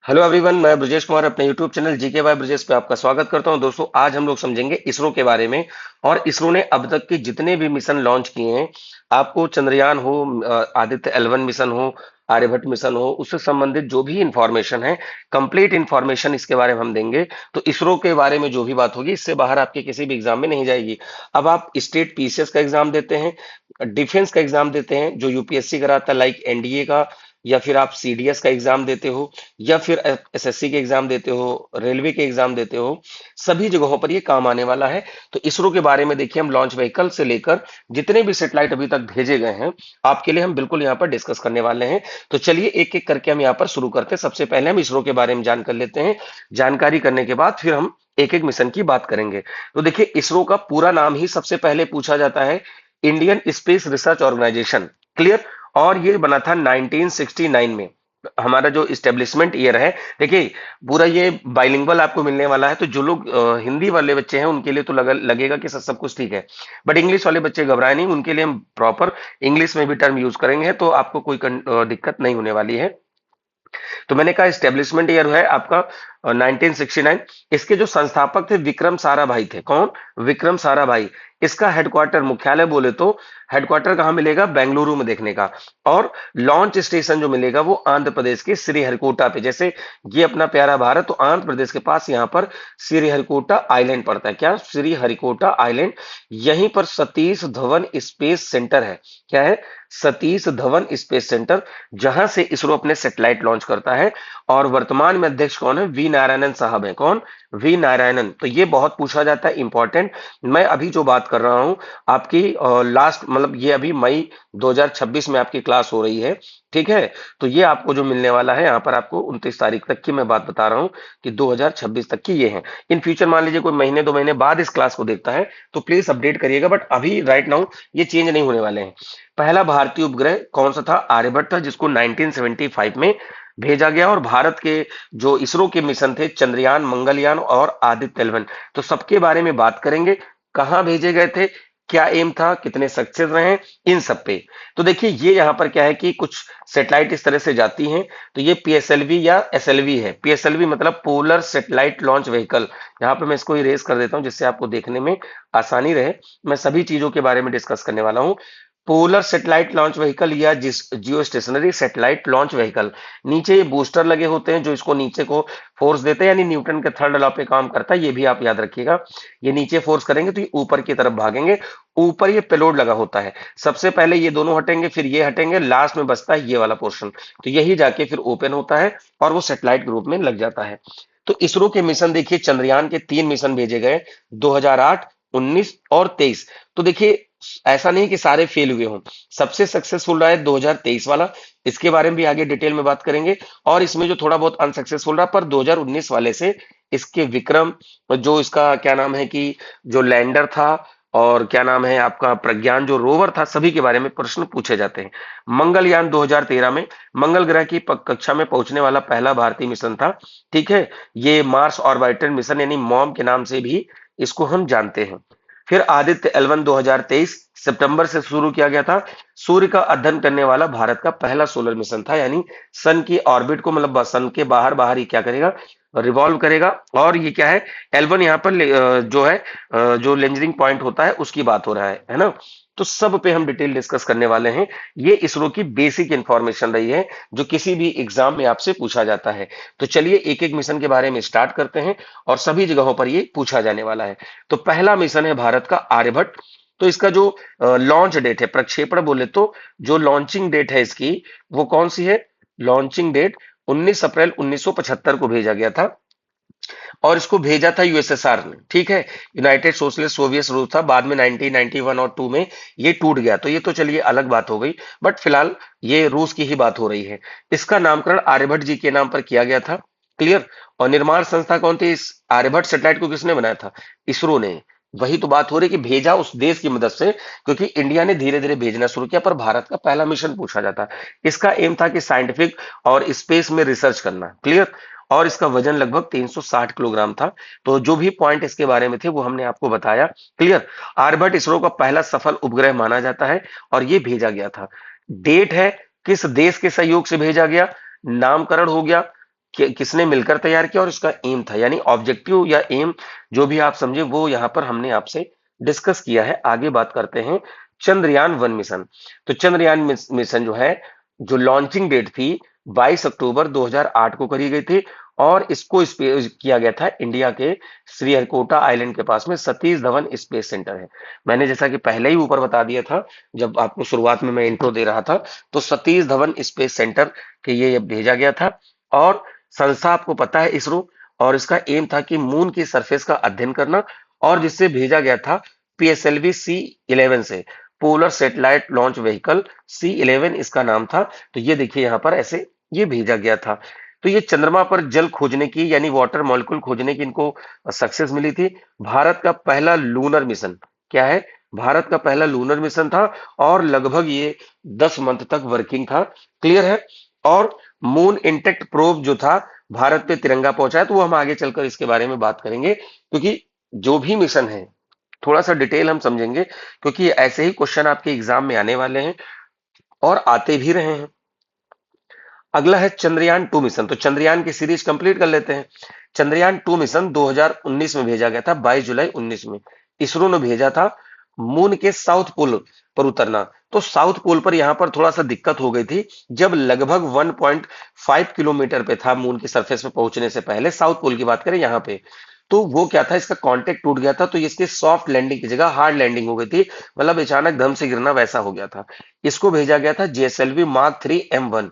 Hello everyone, मैं ब्रजेश कुमार अपने YouTube channel GK by Brajesh पे आपका स्वागत करता हूं। दोस्तों, आज हम लोग समझेंगे इसरो के बारे में। और इसरो ने अब तक के जितने भी मिशन लॉन्च किए हैं, आपको चंद्रयान हो, आदित्य L1 मिशन हो, आर्यभट्ट मिशन हो, उससे संबंधित जो भी इंफॉर्मेशन है, कंप्लीट इंफॉर्मेशन इसके बारे में हम देंगे। तो इसरो के बारे में जो भी बात होगी, इससे बाहर आपके किसी भी एग्जाम में नहीं जाएगी। अब आप स्टेट पीसीएस का एग्जाम देते हैं, डिफेंस का एग्जाम देते हैं जो यूपीएससी कराता है, लाइक एनडीए का, या फिर आप सीडीएस का एग्जाम देते हो, या फिर एसएससी के एग्जाम देते हो, रेलवे के एग्जाम देते हो, सभी जगहों पर ये काम आने वाला है। तो इसरो के बारे में देखिए, हम लॉन्च व्हीकल से लेकर जितने भी सैटेलाइट अभी तक भेजे गए हैं, आपके लिए हम बिल्कुल यहाँ पर डिस्कस करने वाले हैं। तो चलिए एक एक करके हम यहाँ पर शुरू करते हैं। सबसे पहले हम इसरो के बारे में जान कर लेते हैं। जानकारी करने के बाद फिर हम एक एक मिशन की बात करेंगे। तो देखिए, इसरो का पूरा नाम ही सबसे पहले पूछा जाता है Indian space research organisation. Clear. और ये बना था 1969 में। हमारा जो इस्टेब्लिशमेंट ईयर है, देखिए, पूरा ये बाइलिंगुअल आपको मिलने वाला है। तो जो लोग हिंदी वाले बच्चे हैं, उनके लिए तो लगेगा कि सब कुछ ठीक है, बट इंग्लिश वाले बच्चे घबराए नहीं, उनके लिए हम प्रॉपर इंग्लिश में भी टर्म यूज करेंगे, तो आपको कोई दिक्कत नहीं होने वाली है। तो मैंने कहा स्टेब्लिशमेंट ईयर है आपका 1969। इसके जो संस्थापक थे विक्रम साराभाई थे। कौन? विक्रम साराभाई। इसका हेडक्वार्टर, मुख्यालय बोले तो हेडक्वार्टर कहां मिलेगा? बेंगलुरु में देखने का। और लॉन्च स्टेशन जो मिलेगा वो आंध्र प्रदेश के श्रीहरिकोटा पे। जैसे ये अपना प्यारा भारत, तो आंध्र प्रदेश के पास यहाँ पर श्रीहरिकोटा आइलैंड पड़ता है। क्या? श्रीहरिकोटा आइलैंड। यहीं पर सतीश धवन स्पेस सेंटर है। क्या है? सतीश धवन स्पेस सेंटर, जहां से इसरो अपने सैटेलाइट लॉन्च करता है। और वर्तमान में अध्यक्ष कौन है? वी नारायणन साहब हैं। कौन? वी नारायणन। तो ये बहुत पूछा जाता है, इंपॉर्टेंट। मैं अभी जो बात कर रहा हूं, आपकी लास्ट मतलब ये अभी मई 2026 में आपकी क्लास हो रही है। ठीक है। तो ये आपको जो मिलने वाला है, यहाँ पर आपको 29 तारीख तक की मैं बात बता रहा हूँ कि 2026 तक की ये है। इन फ्यूचर मान लीजिए कोई महीने दो महीने बाद इस क्लास को देखता है, तो प्लीज अपडेट करिएगा, बट अभी राइट नाउ ये चेंज नहीं होने वाले हैं। पहला भारतीय उपग्रह कौन सा था? आर्यभट्ट था, जिसको 1975 में भेजा गया। और भारत के जो इसरो के मिशन थे, चंद्रयान, मंगलयान और आदित्य L1, तो सबके बारे में बात करेंगे। कहां भेजे गए थे, क्या एम था, कितने सक्सेस रहे, इन सब पे। तो देखिए, ये यहां पर क्या है कि कुछ सैटेलाइट इस तरह से जाती हैं। तो ये पीएसएलवी या एसएलवी है। पीएसएलवी मतलब पोलर सैटेलाइट लॉन्च व्हीकल। यहां पर मैं इसको इरेज कर देता हूं, जिससे आपको देखने में आसानी रहे। मैं सभी चीजों के बारे में डिस्कस करने वाला हूं। पोलर सैटेलाइट लॉन्च व्हीकल या जिस जियो स्टेशनरी सैटेलाइट लॉन्च व्हीकल, नीचे ये बूस्टर लगे होते हैं जो इसको नीचे को फोर्स देते हैं, यानी न्यूटन के थर्ड लॉ पे काम करता है। ये भी आप याद रखिएगा। ये नीचे फोर्स करेंगे तो ये ऊपर की तरफ भागेंगे। ऊपर ये पेलोड लगा होता है। सबसे पहले ये दोनों हटेंगे, फिर ये हटेंगे, लास्ट में बचता है ये वाला पोर्शन। तो यही जाके फिर ओपन होता है और वो सैटेलाइट ग्रुप में लग जाता है। तो इसरो के मिशन देखिए, चंद्रयान के 3 मिशन भेजे गए, 2008, 19 और 23। तो देखिए, ऐसा नहीं कि सारे फेल हुए हों। सबसे सक्सेसफुल रहा है 2023 वाला। इसके बारे में भी आगे डिटेल में बात करेंगे। और इसमें जो थोड़ा बहुत अनसक्सेसफुल रहा, पर 2019 वाले से इसके विक्रम, जो इसका क्या नाम है कि जो लैंडर था, और क्या नाम है आपका प्रज्ञान जो रोवर था, सभी के बारे में प्रश्न पूछे जाते हैं। मंगलयान 2013 में मंगल ग्रह की कक्षा में पहुंचने वाला पहला भारतीय मिशन था। ठीक है। ये मार्स ऑर्बिटर मिशन यानी मॉम के नाम से भी इसको हम जानते हैं। फिर आदित्य L1 2023 सितंबर से शुरू किया गया था। सूर्य का अध्ययन करने वाला भारत का पहला सोलर मिशन था, यानी सन की ऑर्बिट को, मतलब सन के बाहर बाहर ही क्या करेगा? रिवॉल्व करेगा। और ये क्या है? L1 यहाँ पर जो है, जो लेंजरिंग पॉइंट होता है उसकी बात हो रहा है ना। तो सब पे हम डिटेल डिस्कस करने वाले हैं। ये इसरो की बेसिक इंफॉर्मेशन रही है, जो किसी भी एग्जाम में आपसे पूछा जाता है। तो चलिए एक एक मिशन के बारे में स्टार्ट करते हैं, और सभी जगहों पर ये पूछा जाने वाला है। तो पहला मिशन है भारत का आर्यभट्ट। तो इसका जो लॉन्च डेट है, प्रक्षेपण बोले तो जो लॉन्चिंग डेट है इसकी, वो कौन सी है? लॉन्चिंग डेट 19 अप्रैल 1975 को भेजा गया था। और इसको भेजा था यूएसएसआर ने। ठीक है। यूनाइटेड सोशलिस्ट सोवियत रूस था। बाद में 1991 और 2 में ये टूट गया। तो ये तो चलिए अलग बात हो गई, बट फिलहाल ये रूस की ही बात हो रही है। इसका नामकरण आर्यभट्ट जी के नाम पर किया गया था। क्लियर। और निर्माण संस्था कौन थी? इस आर्यभट्ट सैटेलाइट को किसने बनाया था? इसरो ने। वही तो बात हो रही कि भेजा उस देश की मदद से, क्योंकि इंडिया ने धीरे धीरे भेजना शुरू किया, पर भारत का पहला मिशन पूछा जाता है। इसका एम था कि साइंटिफिक और स्पेस में रिसर्च करना। क्लियर। और इसका वजन लगभग 360 किलोग्राम था। तो जो भी पॉइंट इसके बारे में थे वो हमने आपको बताया। क्लियर। आर्यभट्ट इसरो का पहला सफल उपग्रह माना जाता है, और ये भेजा गया था। डेट है, किस देश के सहयोग से भेजा गया, नामकरण हो गया, किसने मिलकर तैयार किया और इसका एम था, यानी ऑब्जेक्टिव या एम जो भी आप समझे वो यहां पर हमने आपसे डिस्कस किया है। आगे बात करते हैं चंद्रयान 1 मिशन। तो चंद्रयान मिशन जो है, जो लॉन्चिंग डेट थी 22 अक्टूबर 2008 को करी गई थी, और इसको किया गया था इंडिया के श्रीहरिकोटा आइलैंड के पास में सतीश धवन स्पेस सेंटर है। मैंने जैसा कि पहले ही ऊपर बता दिया था, जब आपको शुरुआत में मैं इंट्रो दे रहा था, तो सतीश धवन स्पेस सेंटर के ये भेजा गया था। और संस्था आपको पता है इसरो, और इसका एम था कि मून की सरफेस का अध्ययन करना, और जिससे भेजा गया था पीएसएलवी C11 से, polar satellite launch vehicle C11 इसका नाम था। तो ये देखिए यहां पर ऐसे ये भेजा गया था। तो ये चंद्रमा पर जल खोजने की यानी वाटर मॉलिक्यूल खोजने की इनको सक्सेस मिली थी। भारत का पहला लूनर मिशन क्या है, भारत का पहला लूनर मिशन था, और लगभग ये 10 मंथ तक वर्किंग था। क्लियर है। और मून इंटेक्ट प्रोब जो था, भारत पे तिरंगा पहुंचाया, तो वो हम आगे चलकर इसके बारे में बात करेंगे, क्योंकि जो भी मिशन है थोड़ा सा डिटेल हम समझेंगे, क्योंकि ऐसे ही क्वेश्चन आपके एग्जाम में आने वाले हैं और आते भी रहे हैं। अगला है चंद्रयान 2 मिशन। तो चंद्रयान की सीरीज कंप्लीट कर लेते हैं। चंद्रयान 2 मिशन 2019 में भेजा गया था, 22 जुलाई 19 में इसरो ने भेजा था मून के साउथ पोल पर उतरना। तो साउथ पोल पर यहां पर थोड़ा सा दिक्कत हो गई थी, जब लगभग 1.5 किलोमीटर पे था मून की सरफेस पे पहुंचने से पहले, साउथ पोल की बात करें यहां पे, तो वो क्या था, इसका कांटेक्ट टूट गया था, तो इसकी सॉफ्ट लैंडिंग की जगह हार्ड लैंडिंग हो गई थी, मतलब अचानक धम से गिरना वैसा हो गया था। इसको भेजा गया था जेएसएलवी मार्क 3 M1।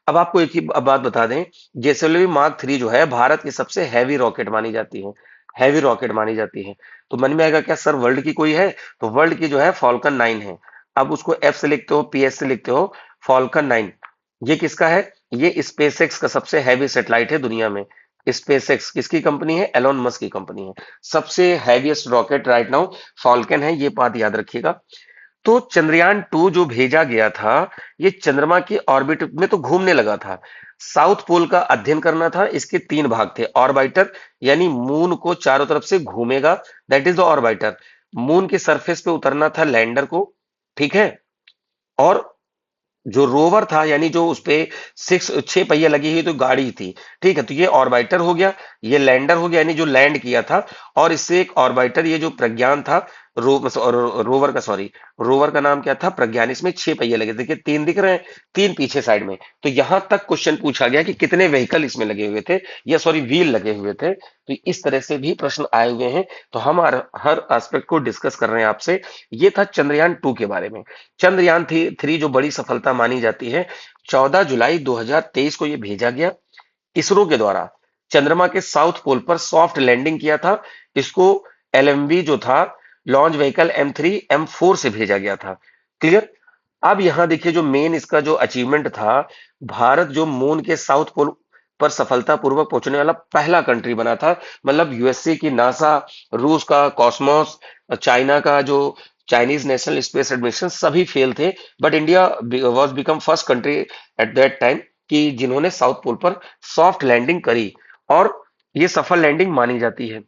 अब आपको एक ही बात बता दें, जेएसएलवी मार्क 3 जो है भारत की सबसे हैवी रॉकेट मानी जाती है, हैवी रॉकेट मानी जाती है। तो मन में आएगा क्या सर वर्ल्ड की कोई है, तो वर्ल्ड की जो है फॉल्कन 9 है। अब उसको एफ से लिखते हो, पीएस से लिखते हो, फॉल्कन 9 ये किसका है, ये स्पेसएक्स का सबसे हैवी सैटेलाइट है दुनिया में। स्पेसएक्स किसकी कंपनी है, एलोन मस्क की कंपनी है। सबसे heaviest rocket right now Falcon है, ये बात याद रखिएगा। तो चंद्रयान 2 जो भेजा गया था, ये चंद्रमा की ऑर्बिट में तो घूमने लगा था, साउथ पोल का अध्ययन करना था। इसके 3 भाग थे, ऑर्बिटर यानी मून को चारों तरफ से घूमेगा, that is the orbiter. Moon की सरफेस पे उतरना था लैंडर को, ठीक है। और जो रोवर था, यानी जो उस पे 6 पहिए लगी हुई तो गाड़ी थी, ठीक है, तो ये ऑर्बिटर हो गया, ये लैंडर हो गया, यानी जो लैंड किया था। और इससे एक ऑर्बिटर, ये जो प्रज्ञान था, रोवर का, सॉरी, रोवर का नाम क्या था, प्रज्ञान। इसमें 6 पहिए लगे, देखिए 3 दिख रहे हैं, 3 पीछे साइड में। तो यहां तक क्वेश्चन पूछा गया कि कितने व्हीकल इसमें लगे हुए थे, या सॉरी व्हील लगे हुए थे। तो इस तरह से भी प्रश्न आए हुए हैं, तो हम हर एस्पेक्ट को डिस्कस कर रहे हैं आपसे। ये था चंद्रयान 2 के बारे में। चंद्रयान 3 जो बड़ी सफलता मानी जाती है, 14 जुलाई 2023 को ये भेजा गया इसरो के द्वारा। चंद्रमा के साउथ पोल पर सॉफ्ट लैंडिंग किया था। इसको एलएमवी जो था, लॉन्च व्हीकल M3 M4 से भेजा गया था। क्लियर। अब यहां देखिए जो मेन इसका जो अचीवमेंट था, भारत जो मून के साउथ पोल पर सफलतापूर्वक पहुंचने वाला पहला कंट्री बना था। मतलब यूएसए की नासा, रूस का कॉस्मोस, चाइना का जो चाइनीज नेशनल स्पेस एडमिशन, सभी फेल थे, but India was become first country at that time कि जिन्होंने साउथ पोल पर सॉफ्ट लैंडिंग करी, और ये सफल लैंडिंग मानी जाती है।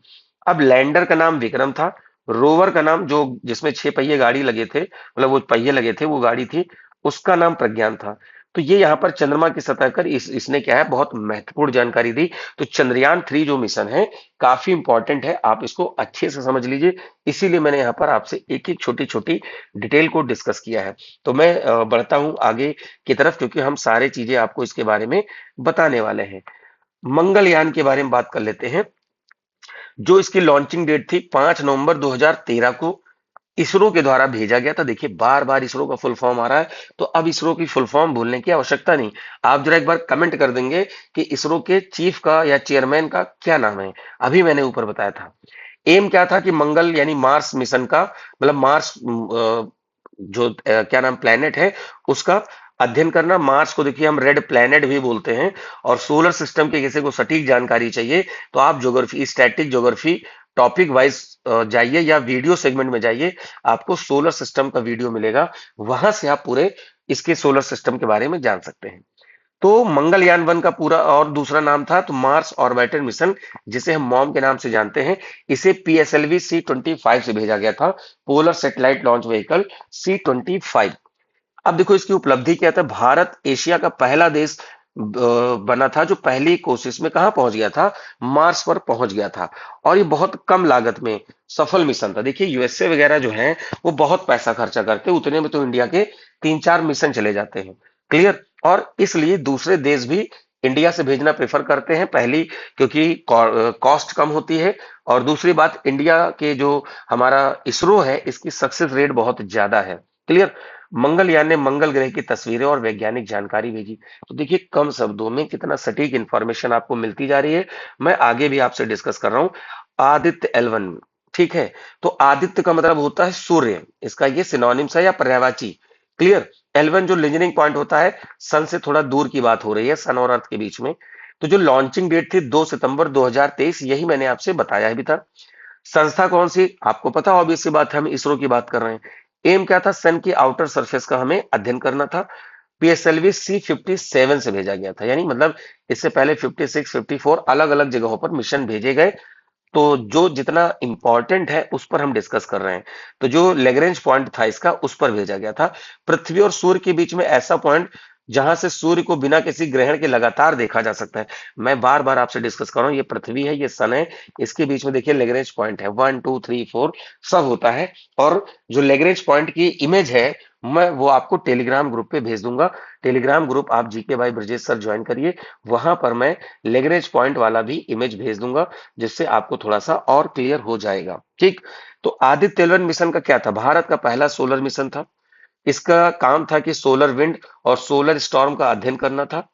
अब लैंडर का नाम विक्रम था, रोवर का नाम, जो जिसमें 6 पहिए गाड़ी लगे थे, मतलब वो पहिए लगे थे, वो गाड़ी थी, उसका नाम प्रज्ञान था। तो ये यहाँ पर चंद्रमा की सतह पर इसने क्या है, बहुत महत्वपूर्ण जानकारी दी। तो चंद्रयान 3 जो मिशन है, काफी इंपॉर्टेंट है, आप इसको अच्छे से समझ लीजिए। इसीलिए मैंने यहाँ पर आपसे एक एक छोटी छोटी डिटेल को डिस्कस किया है। तो मैं बढ़ता हूं आगे की तरफ, क्योंकि हम सारे चीजें आपको इसके बारे में बताने वाले हैं। मंगलयान के बारे में बात कर लेते हैं। जो इसकी लॉन्चिंग डेट थी 5 नवंबर 2013 को इसरो के द्वारा भेजा गया था। देखिए बार बार इसरो का फुल फॉर्म आ रहा है, तो अब इसरो की फुल फॉर्म भूलने की आवश्यकता नहीं। आप जरा एक बार कमेंट कर देंगे कि इसरो के चीफ का या चेयरमैन का क्या नाम है। अभी मैंने ऊपर बताया था। एम क्या था कि मंगल यानी मार्स मिशन का, मतलब मार्स जो क्या नाम प्लेनेट है उसका अध्ययन करना। मार्स को देखिए हम रेड प्लेनेट भी बोलते हैं। और सोलर सिस्टम के किसी को सटीक जानकारी चाहिए, तो आप geography, static geography topic wise जाइए, या वीडियो सेगमेंट में जाइए, आपको सोलर सिस्टम का वीडियो मिलेगा, वहां से आप पूरे इसके सोलर सिस्टम के बारे में जान सकते हैं। तो मंगलयान 1 का पूरा और दूसरा नाम था तो मार्स ऑर्बिटर मिशन, जिसे हम मॉम के नाम से जानते हैं। इसे पीएसएलवी C25 से भेजा गया था, polar satellite launch vehicle C25। अब देखो इसकी उपलब्धि क्या था, भारत एशिया का पहला देश बना था, जो पहली कोशिश में कहाँ पहुंच गया था, मार्स पर पहुंच गया था। और ये बहुत कम लागत में सफल मिशन था। देखिए यूएसए वगैरह जो है वो बहुत पैसा खर्चा करते हैं, उतने में तो इंडिया के 3-4 मिशन चले जाते हैं। क्लियर। और इसलिए दूसरे देश भी इंडिया से भेजना प्रेफर करते हैं, पहली क्योंकि कॉस्ट कम होती है, और दूसरी बात इंडिया के जो हमारा इसरो है इसकी सक्सेस रेट बहुत ज्यादा है। क्लियर। मंगलयान ने मंगल ग्रह की तस्वीरें और वैज्ञानिक जानकारी भेजी। तो देखिए कम शब्दों में कितना सटीक इंफॉर्मेशन आपको मिलती जा रही है। मैं आगे भी आपसे डिस्कस कर रहा हूं। आदित्य एल 1, ठीक है। तो आदित्य का मतलब होता है सूर्य, इसका ये सिनोनिम्स है या पर्यायवाची। क्लियर। L1 जो लीजनिंग पॉइंट होता है, सन से थोड़ा दूर की बात हो रही है, सन और अर्थ के बीच में। तो जो लॉन्चिंग डेट थी 2 सितंबर 2023, यही मैंने आपसे बताया भी था। संस्था कौन सी आपको पता, ऑब्वियस सी बात है, हम इसरो की बात कर रहे हैं। एम क्या था, सन की आउटर सरफेस का हमें अध्ययन करना था। पीएसएलवी C57 से भेजा गया था, यानी मतलब इससे पहले 56, 54 अलग अलग जगहों पर मिशन भेजे गए। तो जो जितना इंपॉर्टेंट है उस पर हम डिस्कस कर रहे हैं। तो जो लेग्रेंज पॉइंट था इसका, उस पर भेजा गया था। पृथ्वी और सूर्य के बीच में ऐसा पॉइंट जहां से सूर्य को बिना किसी ग्रहण के लगातार देखा जा सकता है। मैं बार बार आपसे डिस्कस कर रहा हूं, ये पृथ्वी है, ये सन है, इसके बीच में देखिए लेग्रेंज पॉइंट है, 1 2 3 4 सब होता है। और जो लेग्रेंज पॉइंट की इमेज है, मैं वो आपको टेलीग्राम ग्रुप पे भेज दूंगा। टेलीग्राम ग्रुप आप GK by Brajesh sir join करिए, वहां पर मैं लेग्रेंज पॉइंट वाला भी इमेज भेज दूंगा, जिससे आपको थोड़ा सा और क्लियर हो जाएगा। ठीक। तो आदित्य एल 1 मिशन का क्या था, भारत का पहला सोलर मिशन था। इसका काम था कि सोलर विंड और सोलर स्टॉर्म का अध्ययन करना था।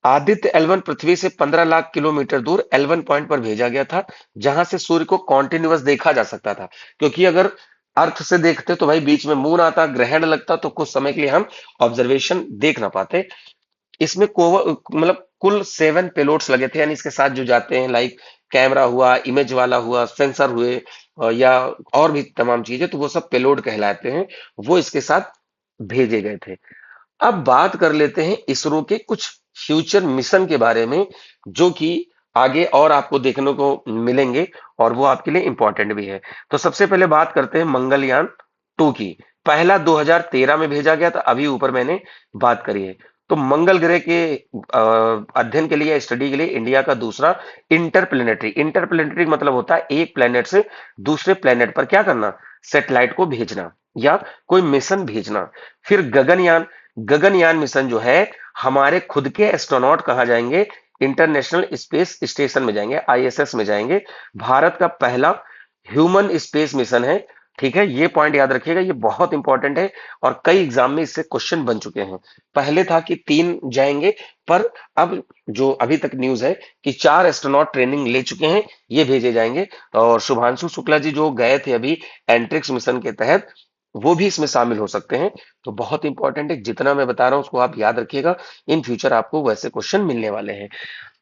आदित्य L1 पृथ्वी से 15 लाख किलोमीटर दूर L1 पॉइंट पर भेजा गया था, जहां से सूर्य को कॉन्टिन्यूअस देखा जा सकता था। क्योंकि अगर अर्थ से देखते तो भाई बीच में मून आता, ग्रहण लगता, तो कुछ समय के लिए हम ऑब्जर्वेशन देख ना पाते। इसमें मतलब कुल 7 पेलोड्स लगे थे, यानी इसके साथ जो जाते हैं, लाइक कैमरा हुआ, इमेज वाला हुआ, सेंसर हुए, या और भी तमाम चीजें, तो वो सब पेलोड कहलाते हैं। वो इसके साथ भेजे गए थे। अब बात कर लेते हैं इसरो के कुछ फ्यूचर मिशन के बारे में, जो कि आगे और आपको देखने को मिलेंगे, और वो आपके लिए इंपॉर्टेंट भी है। तो सबसे पहले बात करते हैं मंगलयान 2 की। पहला 2013 में भेजा गया था, अभी ऊपर मैंने बात करी है। तो मंगल ग्रह के अध्ययन के लिए, स्टडी के लिए इंडिया का दूसरा इंटरप्लेनेटरी, इंटरप्लेनेटरी मतलब होता है एक प्लेनेट से दूसरे प्लेनेट पर क्या करना, सैटेलाइट को भेजना या कोई मिशन भेजना। फिर गगनयान, गगनयान मिशन जो है, हमारे खुद के एस्ट्रोनॉट कहा जाएंगे, इंटरनेशनल स्पेस स्टेशन में जाएंगे, आईएसएस में जाएंगे। भारत का पहला ह्यूमन स्पेस मिशन है। ठीक है, ये पॉइंट याद रखिएगा, ये बहुत इंपॉर्टेंट है, और कई एग्जाम में इससे क्वेश्चन बन चुके हैं। पहले था कि 3 जाएंगे, पर अब जो अभी तक न्यूज है कि 4 एस्ट्रोनॉट ट्रेनिंग ले चुके हैं, ये भेजे जाएंगे। और शुभांशु शुक्ला जी जो गए थे अभी एंट्रिक्स मिशन के तहत, वो भी इसमें शामिल हो सकते हैं। तो बहुत इंपॉर्टेंट है, जितना मैं बता रहा हूं उसको आप याद रखिएगा, इन फ्यूचर आपको वैसे क्वेश्चन मिलने वाले हैं।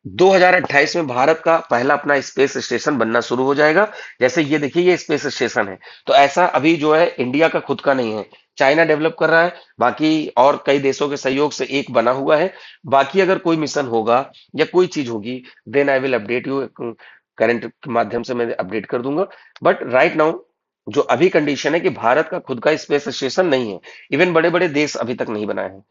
2028 में भारत का पहला अपना स्पेस स्टेशन बनना शुरू हो जाएगा। जैसे ये देखिए, ये स्पेस स्टेशन है, तो ऐसा अभी जो है इंडिया का खुद का नहीं है, चाइना डेवलप कर रहा है, बाकी और कई देशों के सहयोग से एक बना हुआ है। बाकी अगर कोई मिशन होगा या कोई चीज होगी, then I will update you, current के माध्यम से मैं अपडेट कर दूंगा। बट राइट नाउ जो अभी कंडीशन है कि भारत का खुद का स्पेस स्टेशन नहीं है, इवन बड़े बड़े देश अभी तक नहीं बनाए हैं।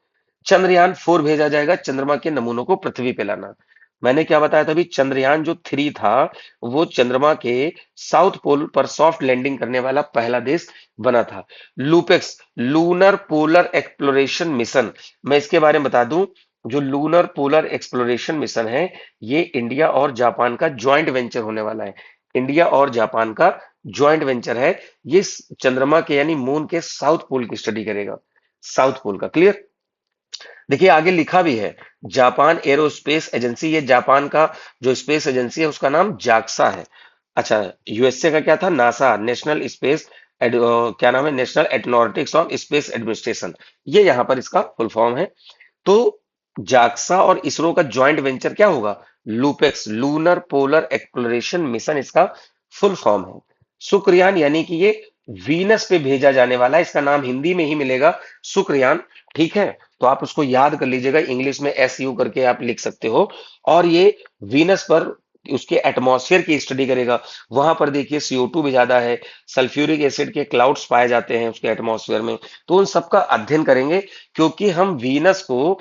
चंद्रयान 4 भेजा जाएगा, चंद्रमा के नमूनों को पृथ्वी पे लाना। मैंने क्या बताया था अभी, चंद्रयान 3 था, वो चंद्रमा के साउथ पोल पर सॉफ्ट लैंडिंग करने वाला पहला देश बना था। LUPEX, lunar polar exploration mission, मैं इसके बारे में बता दूं, जो लूनर पोलर एक्सप्लोरेशन मिशन है, ये इंडिया और जापान का ज्वाइंट वेंचर होने वाला है। इंडिया और जापान का ज्वाइंट वेंचर है। ये चंद्रमा के यानी मून के साउथ पोल की स्टडी करेगा, साउथ पोल का। क्लियर। देखिए आगे लिखा भी है, जापान एरोस्पेस एजेंसी, ये जापान का जो स्पेस एजेंसी है उसका नाम जाक्सा है। अच्छा, यूएसए का क्या था, नासा, नेशनल स्पेस क्या नाम है, नेशनल एटनॉटिक्स ऑफ स्पेस एडमिनिस्ट्रेशन, ये यहाँ पर इसका फुल फॉर्म है। तो जाक्सा और इसरो का ज्वाइंट वेंचर क्या होगा, LUPEX, lunar polar exploration mission इसका फुल फॉर्म है। शुक्रयान यानी कि ये वीनस पे भेजा जाने वाला है, इसका नाम हिंदी में ही मिलेगा, शुक्रयान। ठीक है, तो आप उसको याद कर लीजिएगा, इंग्लिश में SU करके आप लिख सकते हो। और ये वीनस पर उसके एटमॉस्फेयर की स्टडी करेगा। वहां पर देखिए CO2 भी ज्यादा है, सल्फ्यूरिक एसिड के क्लाउड्स पाए जाते हैं उसके एटमॉस्फेयर में, तो उन सबका अध्ययन करेंगे। क्योंकि हम वीनस को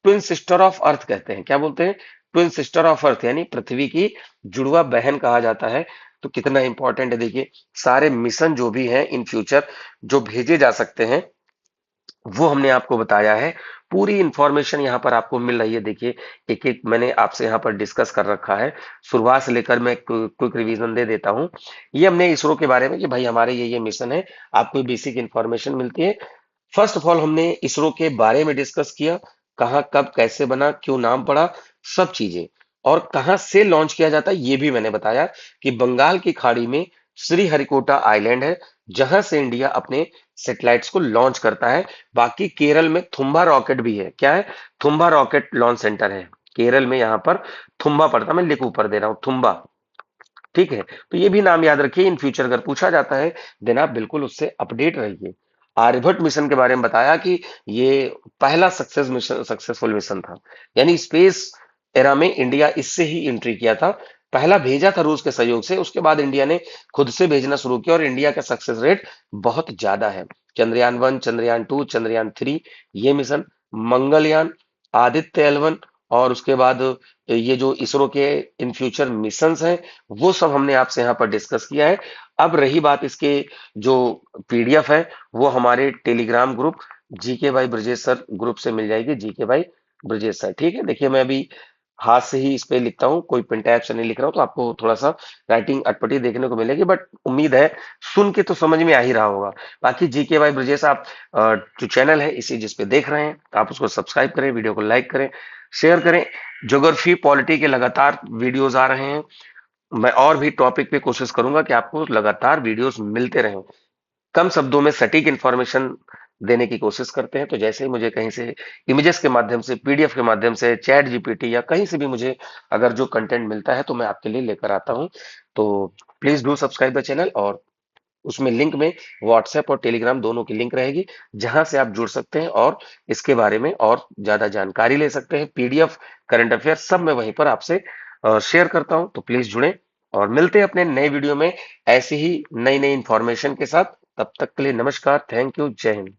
ट्विन सिस्टर ऑफ अर्थ कहते हैं। क्या बोलते हैं? ट्विन सिस्टर ऑफ अर्थ, यानी पृथ्वी की जुड़वा बहन कहा जाता है। तो कितना इंपॉर्टेंट है देखिए, सारे मिशन जो भी हैं इन फ्यूचर जो भेजे जा सकते हैं वो हमने आपको बताया है। पूरी इंफॉर्मेशन यहाँ पर आपको मिल रही है। देखिए, एक एक मैंने आपसे यहाँ पर डिस्कस कर रखा है। शुरुआत से लेकर मैं क्विक रिवीजन दे देता हूँ। ये हमने इसरो के बारे में कि भाई हमारे ये मिशन है, आपको बेसिक इंफॉर्मेशन मिलती है। फर्स्ट ऑफ ऑल हमने इसरो के बारे में डिस्कस किया, कहाँ कब कैसे बना, क्यों नाम पड़ा, सब चीजें। और कहाँ से लॉन्च किया जाता है ये भी मैंने बताया कि बंगाल की खाड़ी में श्रीहरिकोटा आइलैंड है जहां से इंडिया अपने सैटेलाइट्स को लॉन्च करता है। बाकी केरल में थुम्बा रॉकेट भी है। क्या है? थुम्बा रॉकेट लॉन्च सेंटर है केरल में। यहाँ पर थुम्बा पड़ता, मैं लिख ऊपर दे रहा हूँ, थुम्बा। ठीक है, तो ये भी नाम याद रखिए। इन फ्यूचर अगर पूछा जाता है देन आप बिल्कुल उससे अपडेट रहिए। आर्यभट्ट मिशन के बारे में बताया कि ये पहला सक्सेसफुल मिशन था, यानी स्पेस एरा में इंडिया इससे ही एंट्री किया था। पहला भेजा था रूस के सहयोग से, उसके बाद इंडिया ने खुद से भेजना शुरू किया और इंडिया का सक्सेस रेट बहुत ज्यादा है। चंद्रयान 1, चंद्रयान 2, चंद्रयान 3 ये मिशन, मंगलयान, आदित्य एल 1, और उसके बाद ये जो इसरो के इन फ्यूचर मिशंस हैं वो सब हमने आपसे यहाँ पर डिस्कस किया है। अब रही बात इसके जो पीडीएफ है, वो हमारे Telegram group GK by Brajesh sir group से मिल जाएगी। जीके बाई ब्रजेश सर, ठीक है। देखिए, मैं अभी हाथ से ही इस पे लिखता हूँ, कोई पेन टैब से नहीं लिख रहा हूँ, तो आपको थोड़ा सा राइटिंग अटपटी देखने को मिलेगी, बट उम्मीद है सुन के तो समझ में आ ही रहा होगा। बाकी जीके बाई ब्रजेश, आप जो चैनल है इसी जिस पे देख रहे हैं आप उसको सब्सक्राइब करें, वीडियो को लाइक करें, शेयर करें। ज्योग्राफी पॉलिटी के लगातार वीडियोस आ रहे हैं। मैं और भी टॉपिक पे कोशिश करूंगा कि आपको लगातार वीडियोस मिलते रहें। कम शब्दों में सटीक इंफॉर्मेशन देने की कोशिश करते हैं। तो जैसे ही मुझे कहीं से इमेजेस के माध्यम से, पीडीएफ के माध्यम से, चैट जीपीटी या कहीं से भी मुझे अगर जो कंटेंट मिलता है तो मैं आपके लिए लेकर आता हूं। तो please do subscribe the channel, और उसमें लिंक में व्हाट्सएप और टेलीग्राम दोनों की लिंक रहेगी जहां से आप जुड़ सकते हैं और इसके बारे में और ज्यादा जानकारी ले सकते हैं। पीडीएफ, करंट अफेयर सब मैं वहीं पर आपसे शेयर करता हूं। तो प्लीज जुड़ें और मिलते हैं अपने नए वीडियो में ऐसी ही नई नई इंफॉर्मेशन के साथ। तब तक के लिए नमस्कार, थैंक यू, जय हिंद।